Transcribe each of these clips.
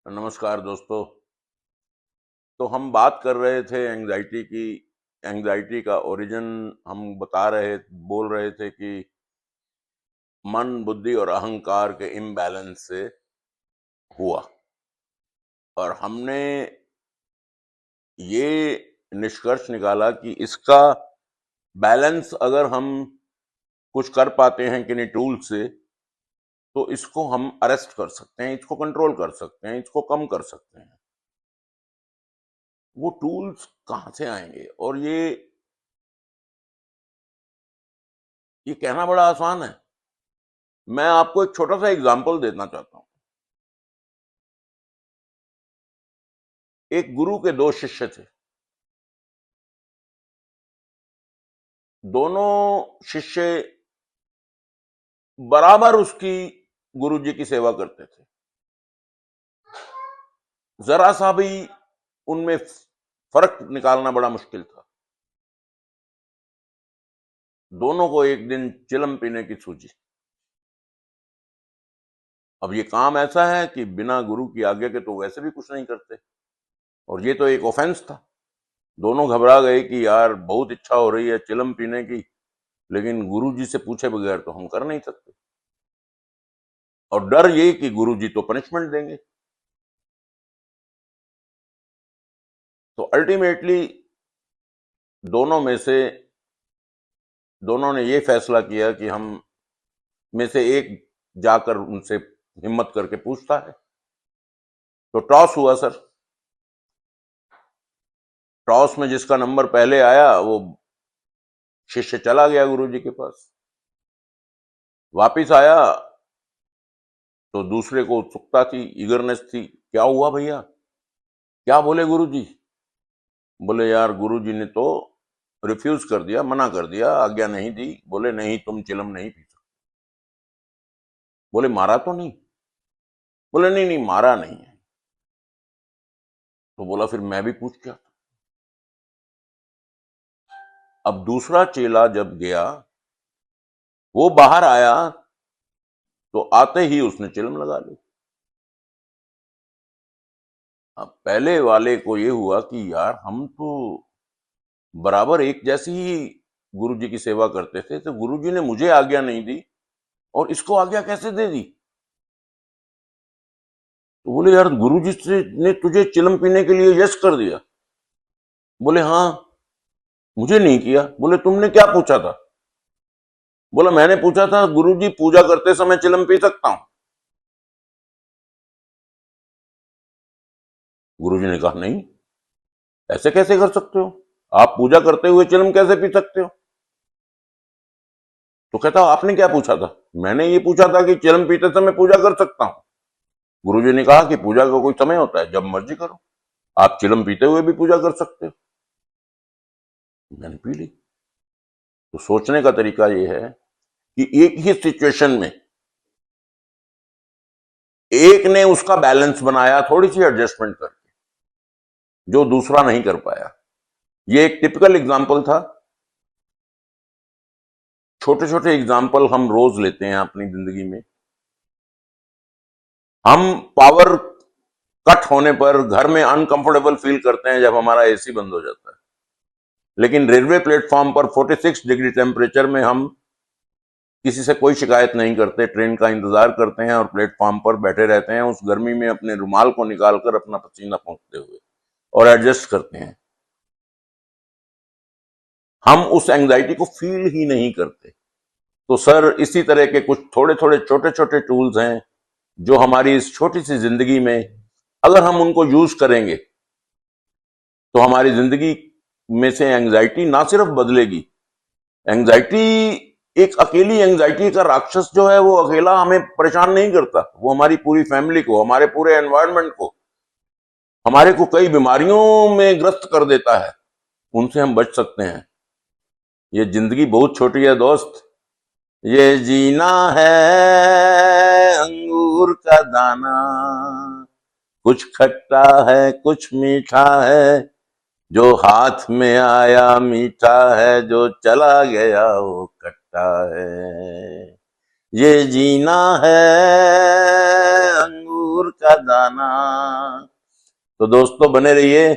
नमस्कार दोस्तों। तो हम बात कर रहे थे एंजाइटी की। एंजाइटी का ओरिजिन हम बोल रहे थे कि मन, बुद्धि और अहंकार के इम्बैलेंस से हुआ। और हमने ये निष्कर्ष निकाला कि इसका बैलेंस अगर हम कुछ कर पाते हैं किन्हीं टूल से, तो इसको हम अरेस्ट कर सकते हैं, इसको कंट्रोल कर सकते हैं, इसको कम कर सकते हैं। वो टूल्स कहाँ से आएंगे? और ये कहना बड़ा आसान है। मैं आपको एक छोटा सा एग्जाम्पल देना चाहता हूं। एक गुरु के दो शिष्य थे। दोनों शिष्य बराबर उसकी गुरु जी की सेवा करते थे। जरा सा भी उनमें फर्क निकालना बड़ा मुश्किल था। दोनों को एक दिन चिलम पीने की सूझी। अब ये काम ऐसा है कि बिना गुरु की आज्ञा के तो वैसे भी कुछ नहीं करते, और ये तो एक ऑफेंस था। दोनों घबरा गए कि यार बहुत इच्छा हो रही है चिलम पीने की, लेकिन गुरु जी से पूछे बगैर तो हम कर नहीं सकते, और डर ये कि गुरु जी तो पनिशमेंट देंगे। तो अल्टीमेटली दोनों ने ये फैसला किया कि हम में से एक जाकर उनसे हिम्मत करके पूछता है। तो टॉस हुआ सर। टॉस में जिसका नंबर पहले आया वो शिष्य चला गया गुरु जी के पास। वापिस आया तो दूसरे को उत्सुकता थी, ईगरनेस थी। क्या हुआ भैया, क्या बोले गुरु जी? बोले यार गुरु जी ने तो रिफ्यूज कर दिया, मना कर दिया, आज्ञा नहीं दी। बोले नहीं, तुम चिलम नहीं पी सकते। बोले मारा तो नहीं? बोले नहीं नहीं, मारा नहीं है। तो बोला फिर मैं भी पूछ क्या। अब दूसरा चेला जब गया, वो बाहर आया तो आते ही उसने चिलम लगा ली। अब पहले वाले को ये हुआ कि यार हम तो बराबर एक जैसी ही गुरु जी की सेवा करते थे, तो गुरु जी ने मुझे आज्ञा नहीं दी और इसको आज्ञा कैसे दे दी? तो बोले यार गुरु जी ने तुझे चिलम पीने के लिए यस कर दिया? बोले हाँ। मुझे नहीं किया। बोले तुमने क्या पूछा था? बोला मैंने पूछा था गुरु जी पूजा करते समय चिलम पी सकता हूं? गुरु जी ने कहा नहीं, ऐसे कैसे कर सकते हो? आप पूजा करते हुए चिलम कैसे पी सकते हो? तो कहता आपने क्या पूछा था? मैंने ये पूछा था कि चिलम पीते समय पूजा कर सकता हूं। गुरुजी ने कहा कि पूजा का कोई समय होता है, जब मर्जी करो, आप चिलम पीते हुए भी पूजा कर सकते हो। मैंने पी ली। तो सोचने का तरीका ये है कि एक ही सिचुएशन में एक ने उसका बैलेंस बनाया थोड़ी सी एडजस्टमेंट करके, जो दूसरा नहीं कर पाया। ये एक टिपिकल एग्जाम्पल था। छोटे छोटे एग्जाम्पल हम रोज लेते हैं अपनी जिंदगी में। हम पावर कट होने पर घर में अनकंफर्टेबल फील करते हैं जब हमारा एसी बंद हो जाता है, लेकिन रेलवे प्लेटफॉर्म पर 46 डिग्री टेम्परेचर में हम किसी से कोई शिकायत नहीं करते, ट्रेन का इंतजार करते हैं और प्लेटफॉर्म पर बैठे रहते हैं उस गर्मी में, अपने रुमाल को निकालकर अपना पसीना पोंछते हुए, और एडजस्ट करते हैं। हम उस एंजाइटी को फील ही नहीं करते। तो सर इसी तरह के कुछ थोड़े थोड़े छोटे छोटे टूल्स हैं जो हमारी इस छोटी सी जिंदगी में अगर हम उनको यूज करेंगे तो हमारी जिंदगी में से एंजाइटी ना सिर्फ बदलेगी, एंजाइटी, एक अकेली एंजाइटी का राक्षस जो है वो अकेला हमें परेशान नहीं करता, वो हमारी पूरी फैमिली को, हमारे पूरे एनवायरनमेंट को, हमारे को कई बीमारियों में ग्रस्त कर देता है। उनसे हम बच सकते हैं। ये जिंदगी बहुत छोटी है दोस्त। ये जीना है अंगूर का दाना, कुछ खट्टा है कुछ मीठा है, जो हाथ में आया मीठा है, जो चला गया वो खट्टा है। ये जीना है अंगूर का दाना। तो दोस्तों बने रहिए,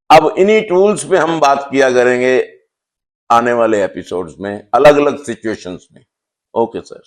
अब इन्हीं टूल्स पे हम बात किया करेंगे आने वाले एपिसोड्स में, अलग अलग सिचुएशंस में। Okay sir.